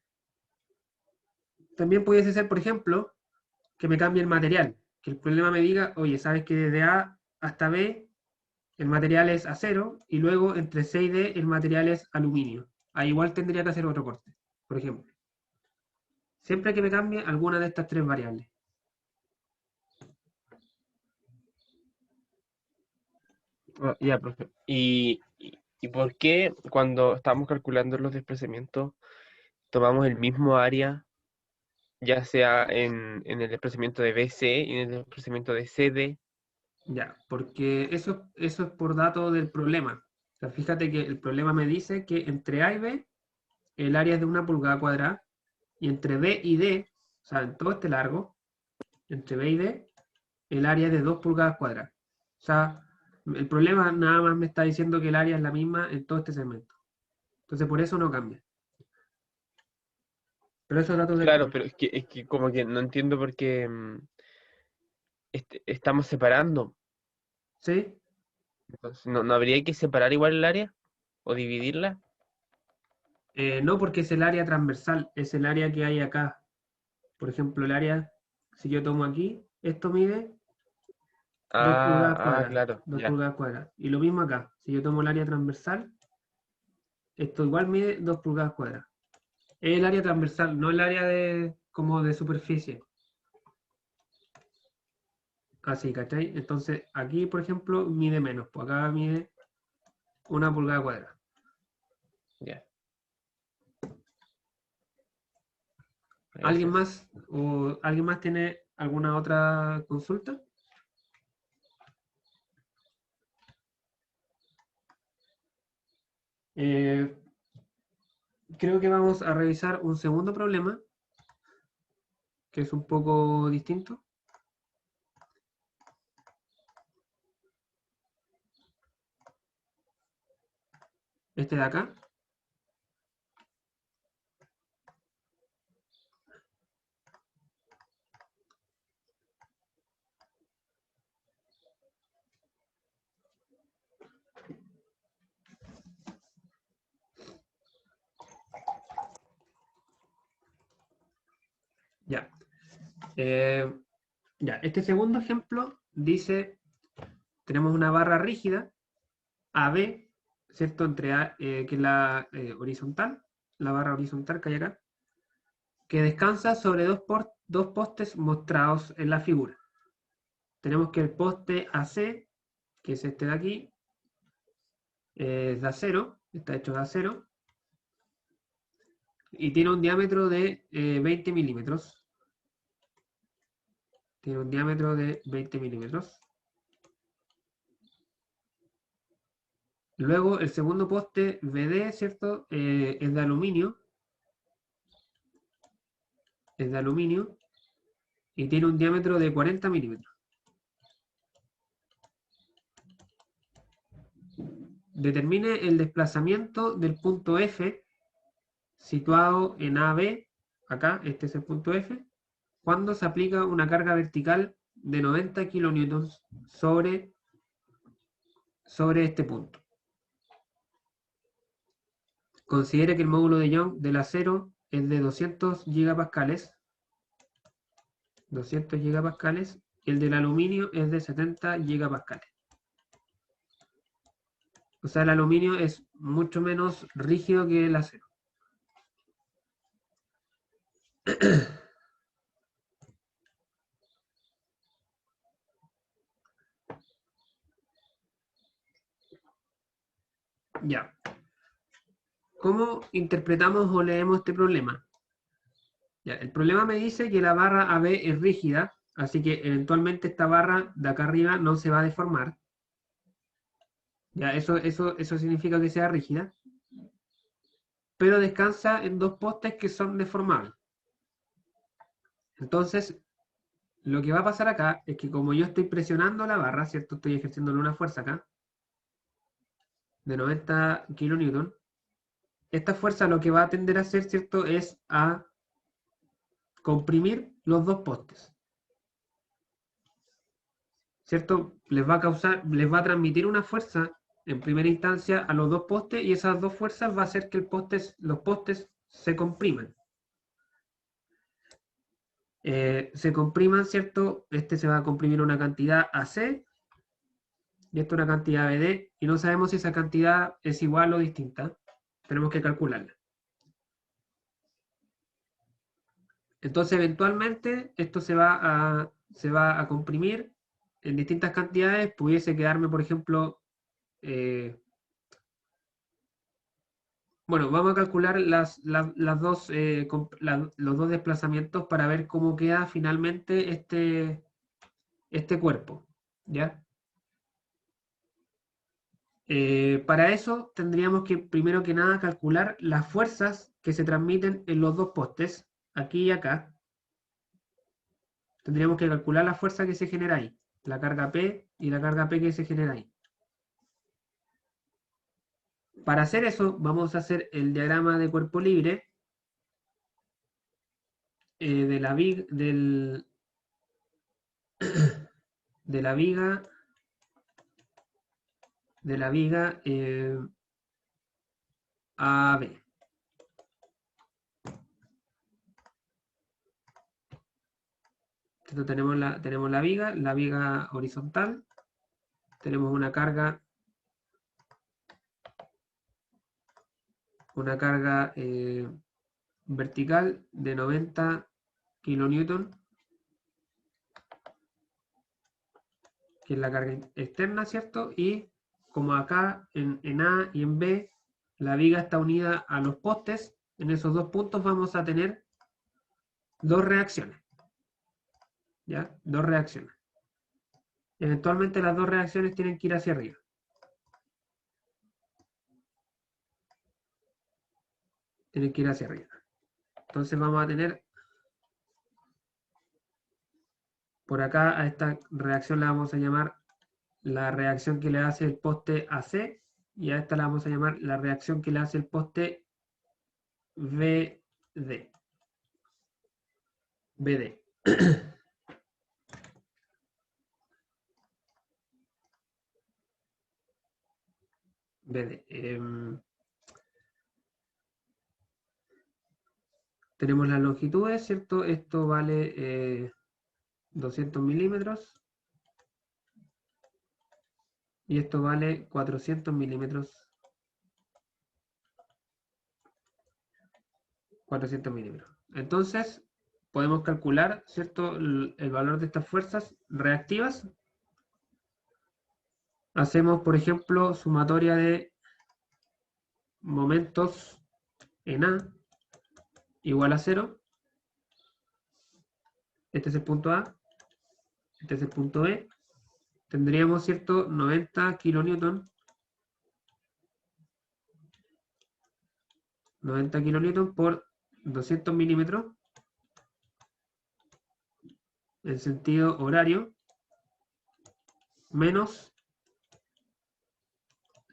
También pudiese ser, por ejemplo, que me cambie el material, que el problema me diga, oye, sabes que desde A hasta B el material es acero y luego entre C y D el material es aluminio. Ahí igual tendría que hacer otro corte, por ejemplo. Siempre que me cambie alguna de estas tres variables. Ya, profe. ¿Y por qué cuando estamos calculando los desplazamientos tomamos el mismo área, ya sea en el desplazamiento de BC y en el desplazamiento de CD? Ya, porque eso es por dato del problema. O sea, fíjate que el problema me dice que entre A y B el área es de 1 pulgada cuadrada y entre B y D, o sea, en todo este largo, entre B y D, el área es de 2 pulgadas cuadradas. O sea, el problema nada más me está diciendo que el área es la misma en todo este segmento. Entonces, por eso no cambia. Pero esos datos del Claro, problema. pero es que como que no entiendo por qué estamos separando. ¿Sí? Entonces, ¿no habría que separar igual el área o dividirla? No, porque es el área transversal, es el área que hay acá. Por ejemplo, el área, si yo tomo aquí, esto mide 2 pulgadas cuadradas. Claro, 2 ya, pulgadas cuadradas. Y lo mismo acá. Si yo tomo el área transversal, esto igual mide 2 pulgadas cuadradas. Es el área transversal, no el área de como de superficie. Así, ¿cachai? Entonces, aquí, por ejemplo, mide menos. Pues acá mide 1 pulgada cuadrada. ya. ¿Alguien Gracias. más o alguien más tiene alguna otra consulta? Eh, Creo que vamos a revisar un segundo problema, que es un poco distinto. Este de acá. Ya. Eh, ya, este segundo ejemplo dice, tenemos una barra rígida, AB, ¿cierto? Entre A, que es la horizontal, la barra horizontal que hay acá, que descansa sobre dos postes mostrados en la figura. Tenemos que el poste AC, que es este de aquí, es de acero, está hecho de acero, y tiene un diámetro de 20 milímetros. Tiene un diámetro de 20 milímetros. Luego el segundo poste BD, ¿cierto? Es de aluminio. Es de aluminio y tiene un diámetro de 40 milímetros. Determine el desplazamiento del punto F situado en AB, acá, este es el punto F, cuando se aplica una carga vertical de 90 kilonewtons sobre este punto. Considere que el módulo de Young del acero es de 200 gigapascales, 200 gigapascales, y el del aluminio es de 70 gigapascales. O sea, el aluminio es mucho menos rígido que el acero. Ya. ¿Cómo interpretamos o leemos este problema? Ya, el problema me dice que la barra AB es rígida, así que eventualmente esta barra de acá arriba no se va a deformar. Ya, eso significa que sea rígida. Pero descansa en dos postes que son deformables. Entonces, lo que va a pasar acá es que como yo estoy presionando la barra, ¿cierto? Estoy ejerciéndole una fuerza acá de 90 kilonewton. Esta fuerza lo que va a tender a hacer, ¿cierto? Es a comprimir los dos postes, ¿cierto? Les va a transmitir una fuerza en primera instancia a los dos postes y esas dos fuerzas va a hacer que los postes se compriman. Se compriman, ¿cierto? Este se va a comprimir una cantidad AC y esto es una cantidad BD, y no sabemos si esa cantidad es igual o distinta. Tenemos que calcularla. Entonces, eventualmente, esto se va a comprimir en distintas cantidades. Pudiese quedarme, por ejemplo, bueno, vamos a calcular las dos, los dos desplazamientos para ver cómo queda finalmente este cuerpo, ¿ya? Para eso tendríamos que, primero que nada, calcular las fuerzas que se transmiten en los dos postes, aquí y acá. Tendríamos que calcular la fuerza que se genera ahí, la carga P y la carga P que se genera ahí. Para hacer eso, vamos a hacer el diagrama de cuerpo libre de la viga, de la viga, AB. Entonces tenemos la viga horizontal, tenemos una carga vertical de 90 kilonewton, que es la carga externa, ¿cierto? Y como acá en A y en B, la viga está unida a los postes, en esos dos puntos vamos a tener dos reacciones, ¿ya? Dos reacciones. Eventualmente las dos reacciones tienen que ir hacia arriba. Tienen que ir hacia arriba. Entonces vamos a tener por acá a esta reacción la vamos a llamar la reacción que le hace el poste AC y a esta la vamos a llamar la reacción que le hace el poste VD. BD. BD. Tenemos las longitudes, ¿cierto? Esto vale 200 milímetros y esto vale 400 milímetros. 400 milímetros. Entonces, podemos calcular, ¿cierto?, el valor de estas fuerzas reactivas. Hacemos, por ejemplo, sumatoria de momentos en A igual a 0. Este es el punto A. Este es el punto B. Tendríamos, ¿cierto?, 90 kilonewton. 90 kilonewton por 200 milímetros en sentido horario menos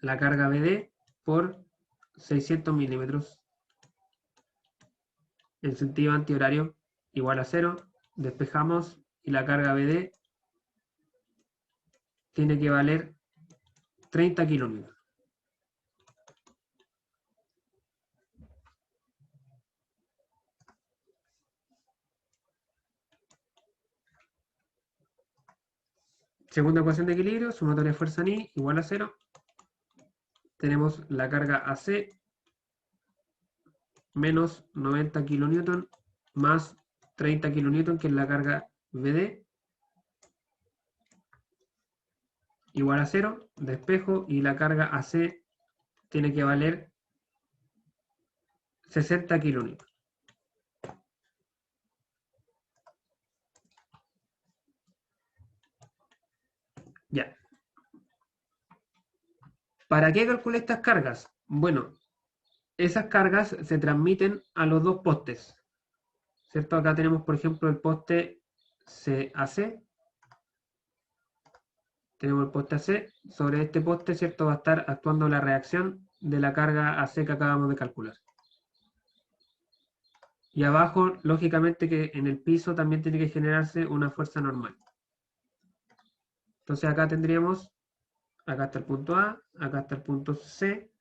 la carga BD por 600 milímetros en sentido antihorario igual a 0. Despejamos y la carga BD tiene que valer 30 kilómetros. Segunda ecuación de equilibrio, sumatoria de fuerza Ni igual a 0. Tenemos la carga AC menos 90 kilonewton más 30 kilonewton, que es la carga BD, igual a 0. Despejo y la carga AC tiene que valer 60 kilonewton. Ya. ¿Para qué calculé estas cargas? Bueno, esas cargas se transmiten a los dos postes, ¿cierto? Acá tenemos, por ejemplo, el poste CAC. Tenemos el poste AC. Sobre este poste, ¿cierto?, va a estar actuando la reacción de la carga AC que acabamos de calcular. Y abajo, lógicamente, que en el piso también tiene que generarse una fuerza normal. Entonces acá tendríamos, acá está el punto A, acá está el punto C.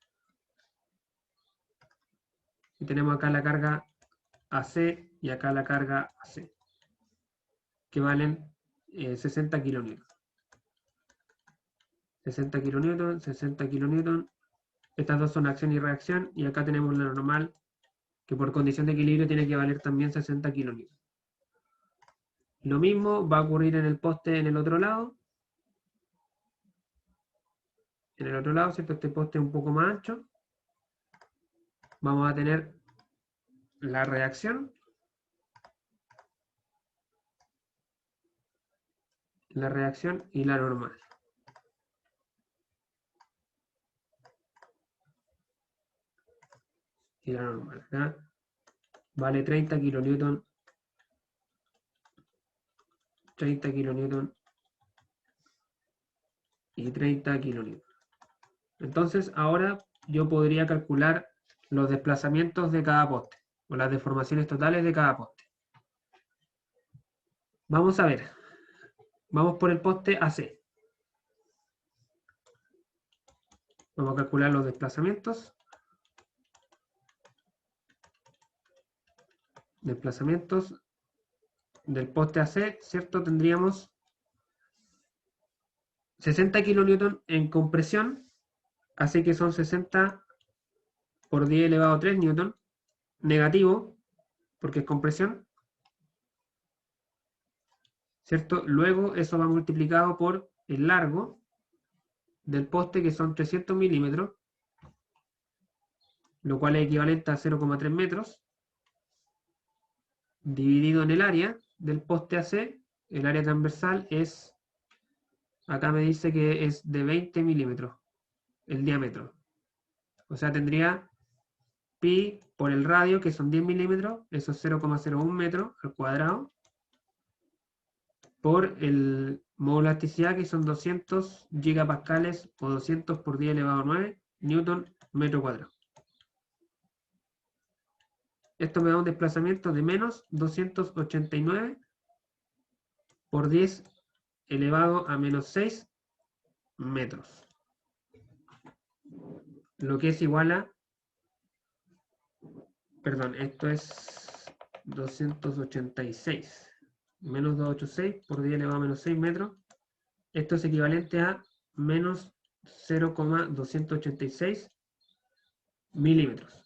Y tenemos acá la carga AC y acá la carga AC, que valen 60 kilonewtons. 60 kilonewton, 60 kilonewton. Estas dos son acción y reacción, y acá tenemos la normal, que por condición de equilibrio tiene que valer también 60 kilonewton. Lo mismo va a ocurrir en el poste en el otro lado. En el otro lado, ¿cierto? Este poste es un poco más ancho. Vamos a tener la reacción. La reacción y la normal. Y la normal. Acá vale 30 kilonewton. 30 kilonewton. Y 30 kilonewton. Entonces, ahora yo podría calcular los desplazamientos de cada poste, o las deformaciones totales de cada poste. Vamos a ver. Vamos por el poste AC. Vamos a calcular los desplazamientos. Desplazamientos del poste AC, ¿cierto? Tendríamos 60 kilonewton en compresión, así que son 60 por 10 elevado a 3 newton, negativo, porque es compresión, ¿cierto? Luego eso va multiplicado por el largo del poste, que son 300 milímetros, lo cual es equivalente a 0,3 metros, dividido en el área del poste AC. El área transversal es, acá me dice que es de 20 milímetros, el diámetro. O sea, tendría pi por el radio, que son 10 milímetros, eso es 0,01 metros al cuadrado, por el módulo de elasticidad, que son 200 gigapascales, o 200 por 10 elevado a 9 newton metro cuadrado. Esto me da un desplazamiento de menos 289 por 10 elevado a menos 6 metros. Lo que es igual a, perdón, esto es 286. Menos 286 por 10 elevado a menos 6 metros. Esto es equivalente a menos 0,286 milímetros.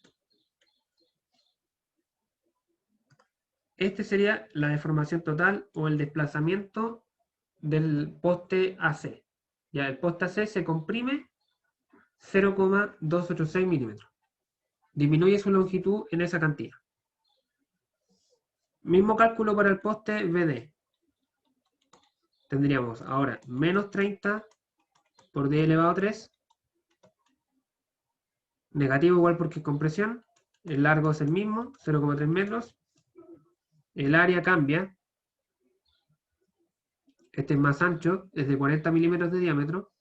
Este sería la deformación total o el desplazamiento del poste AC. Ya, el poste AC se comprime 0,286 milímetros. Disminuye su longitud en esa cantidad. Mismo cálculo para el poste BD. Tendríamos ahora menos 30 por 10 elevado a 3. Negativo igual porque es compresión. El largo es el mismo, 0,3 metros. El área cambia. Este es más ancho, es de 40 milímetros de diámetro.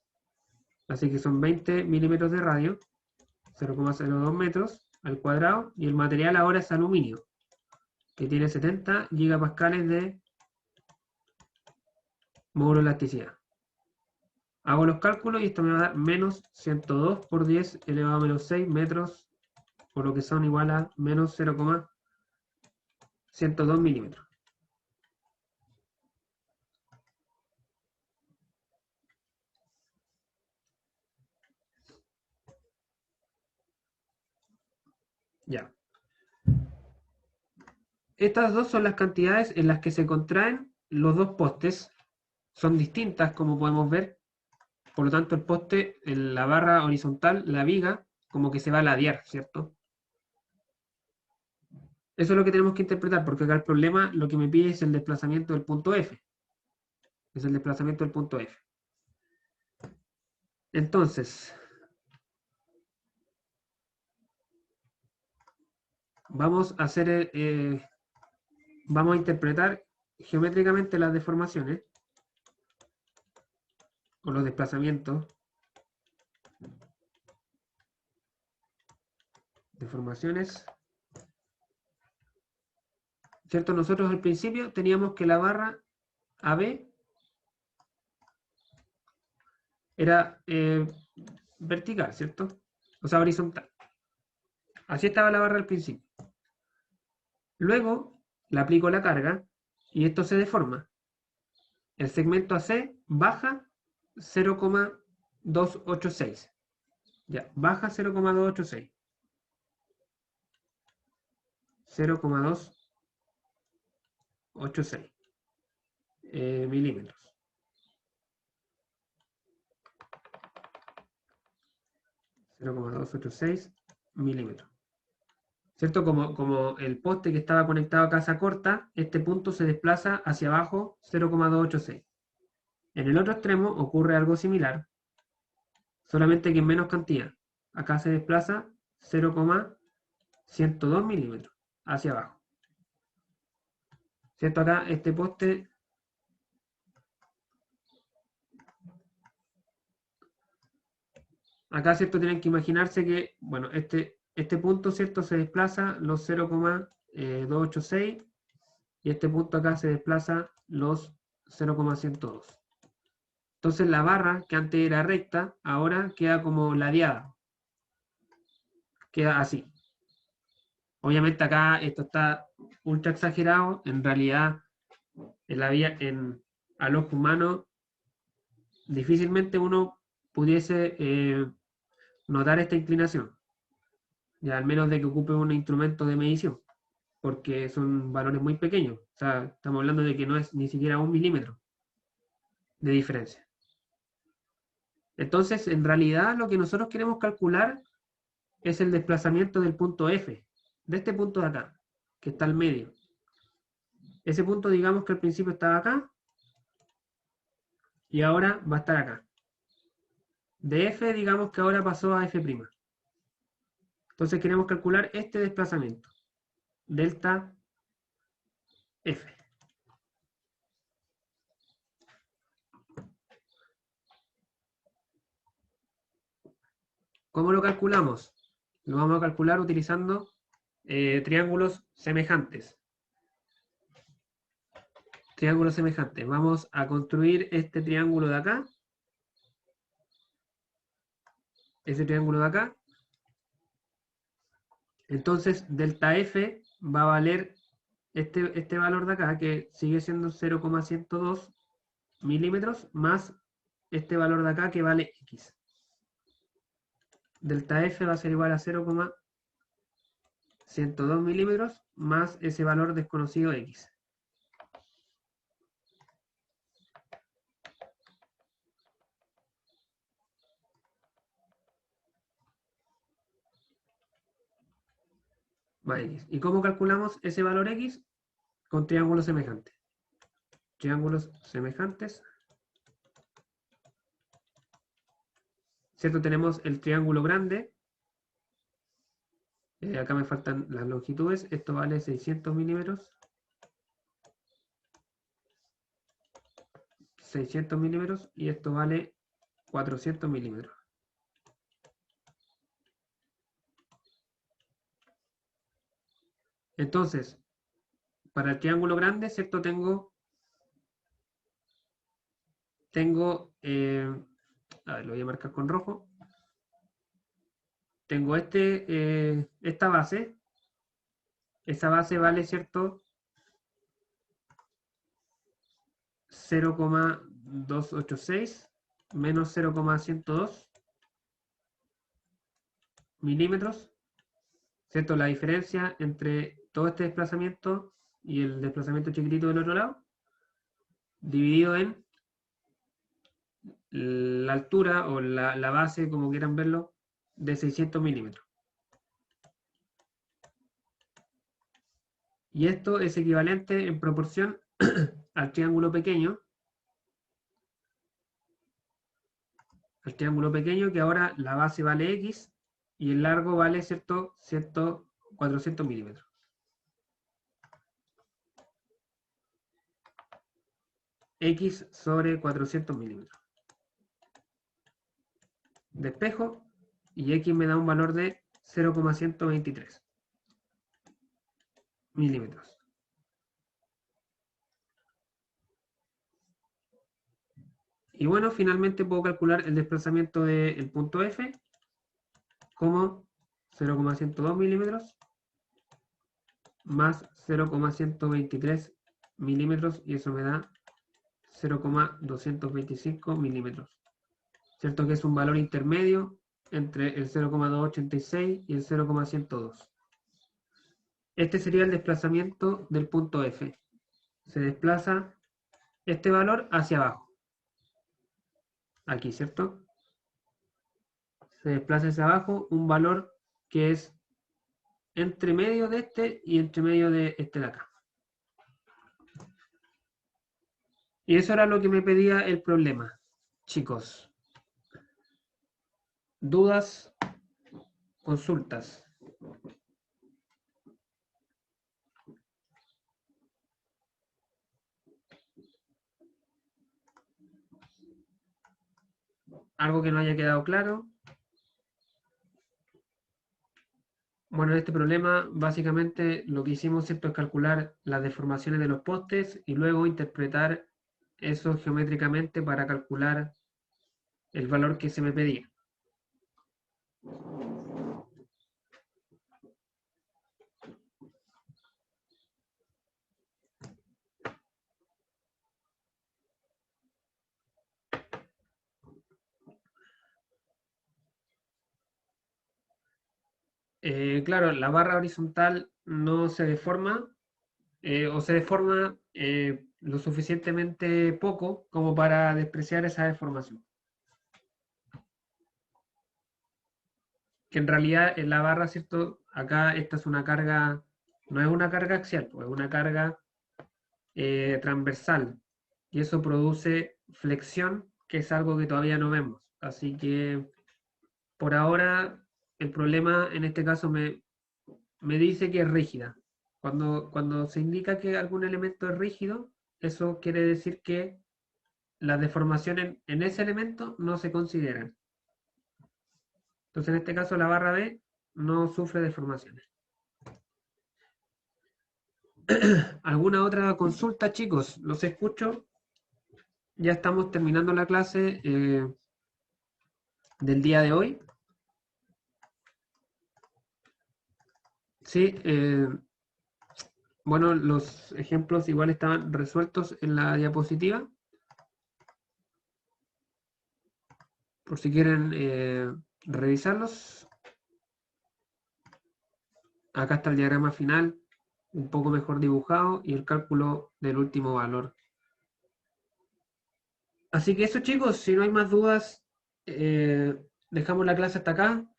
Así que son 20 milímetros de radio. 0,02 metros al cuadrado. Y el material ahora es aluminio, que tiene 70 gigapascales de módulo de elasticidad. Hago los cálculos y esto me va a dar menos 102 por 10 elevado a menos 6 metros, por lo que son igual a menos 0,102 milímetros. Ya. Estas dos son las cantidades en las que se contraen los dos postes. Son distintas, como podemos ver. Por lo tanto, el poste, en la barra horizontal, la viga, como que se va a ladear, ¿cierto? Eso es lo que tenemos que interpretar, porque acá el problema lo que me pide es el desplazamiento del punto F. Es el desplazamiento del punto F. Entonces, vamos a hacer, vamos a interpretar geométricamente las deformaciones o los desplazamientos. Deformaciones. ¿Cierto? Nosotros al principio teníamos que la barra AB era vertical, ¿cierto? O sea, horizontal. Así estaba la barra al principio. Luego le aplico la carga y esto se deforma. El segmento AC baja 0,2 286. Ya, baja 0,286. 0,286 milímetros. 0,286 milímetros. ¿Cierto? Como el poste que estaba conectado a casa corta, este punto se desplaza hacia abajo 0,286. En el otro extremo ocurre algo similar, solamente que en menos cantidad. Acá se desplaza 0,102 milímetros hacia abajo. ¿Cierto? Acá este poste acá, ¿cierto? Tienen que imaginarse que, bueno, este punto, ¿cierto? Se desplaza los 0,286 y este punto acá se desplaza los 0,102. Entonces la barra, que antes era recta, ahora queda como ladeada. Queda así. Obviamente acá esto está ultra exagerado. En realidad, al ojo humano, difícilmente uno pudiese notar esta inclinación. Ya al menos de que ocupe un instrumento de medición, porque son valores muy pequeños. O sea, estamos hablando de que no es ni siquiera 1 milímetro de diferencia. Entonces, en realidad, lo que nosotros queremos calcular es el desplazamiento del punto F, de este punto de acá, que está al medio. Ese punto, digamos que al principio estaba acá, y ahora va a estar acá. De F, digamos que ahora pasó a F'. Entonces queremos calcular este desplazamiento, delta F. ¿Cómo lo calculamos? Lo vamos a calcular utilizando triángulos semejantes. Triángulos semejantes. Vamos a construir este triángulo de acá. Ese triángulo de acá. Entonces, delta F va a valer este valor de acá, que sigue siendo 0,102 milímetros, más este valor de acá, que vale X. Delta F va a ser igual a 0,102 milímetros, más ese valor desconocido X. Más X. ¿Y cómo calculamos ese valor X? Con triángulos semejantes. Triángulos semejantes. ¿Cierto? Tenemos el triángulo grande. Acá me faltan las longitudes. Esto vale 600 milímetros. 600 milímetros. Y esto vale 400 milímetros. Entonces, para el triángulo grande, ¿cierto? Tengo a ver, lo voy a marcar con rojo. Tengo esta base. Esa base vale, ¿cierto? 0,286 menos 0,102 milímetros, ¿cierto? La diferencia entre todo este desplazamiento y el desplazamiento chiquitito del otro lado, dividido en la altura o la base, como quieran verlo, de 600 milímetros. Y esto es equivalente en proporción al triángulo pequeño, que ahora la base vale X y el largo vale, ¿cierto? 400 milímetros. X sobre 400 milímetros. Despejo y X me da un valor de 0,123 milímetros. Y bueno, finalmente puedo calcular el desplazamiento del punto F como 0,102 milímetros más 0,123 milímetros y eso me da 0,225 milímetros. ¿cierto? Que es un valor intermedio entre el 0,286 y el 0,102. Este sería el desplazamiento del punto F. Se desplaza este valor hacia abajo. Aquí, ¿cierto? Se desplaza hacia abajo un valor que es entre medio de este y entre medio de este de acá. Y eso era lo que me pedía el problema, chicos. ¿Dudas? ¿Consultas? ¿Algo que no haya quedado claro? Bueno, en este problema básicamente lo que hicimos, ¿cierto?, es calcular las deformaciones de los postes y luego interpretar eso geométricamente para calcular el valor que se me pedía. Claro, la barra horizontal no se deforma o se deforma lo suficientemente poco como para despreciar esa deformación. Que en realidad en la barra, ¿cierto? Acá esta es una carga, no es una carga axial, pues es una carga transversal. Y eso produce flexión, que es algo que todavía no vemos. Así que por ahora el problema en este caso me dice que es rígida. Cuando se indica que algún elemento es rígido, eso quiere decir que las deformaciones en ese elemento no se consideran. Entonces, en este caso, la barra B no sufre deformaciones. ¿Alguna otra consulta, chicos? Los escucho. Ya estamos terminando la clase del día de hoy. Sí, bueno, los ejemplos igual estaban resueltos en la diapositiva. Por si quieren revisarlos. Acá está el diagrama final, un poco mejor dibujado, y el cálculo del último valor. Así que eso, chicos, si no hay más dudas, dejamos la clase hasta acá.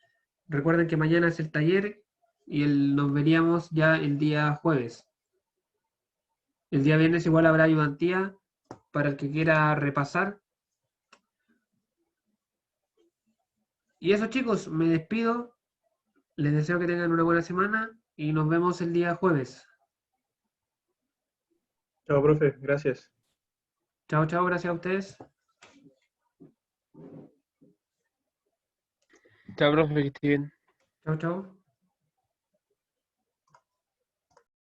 Recuerden que mañana es el taller y nos veríamos ya el día jueves. El día viernes igual habrá ayudantía para el que quiera repasar. Y eso, chicos, me despido. Les deseo que tengan una buena semana y nos vemos el día jueves. Chao, profe, gracias. Chao, chao, gracias a ustedes. Chao, profe, que esté bien. Chao, chao.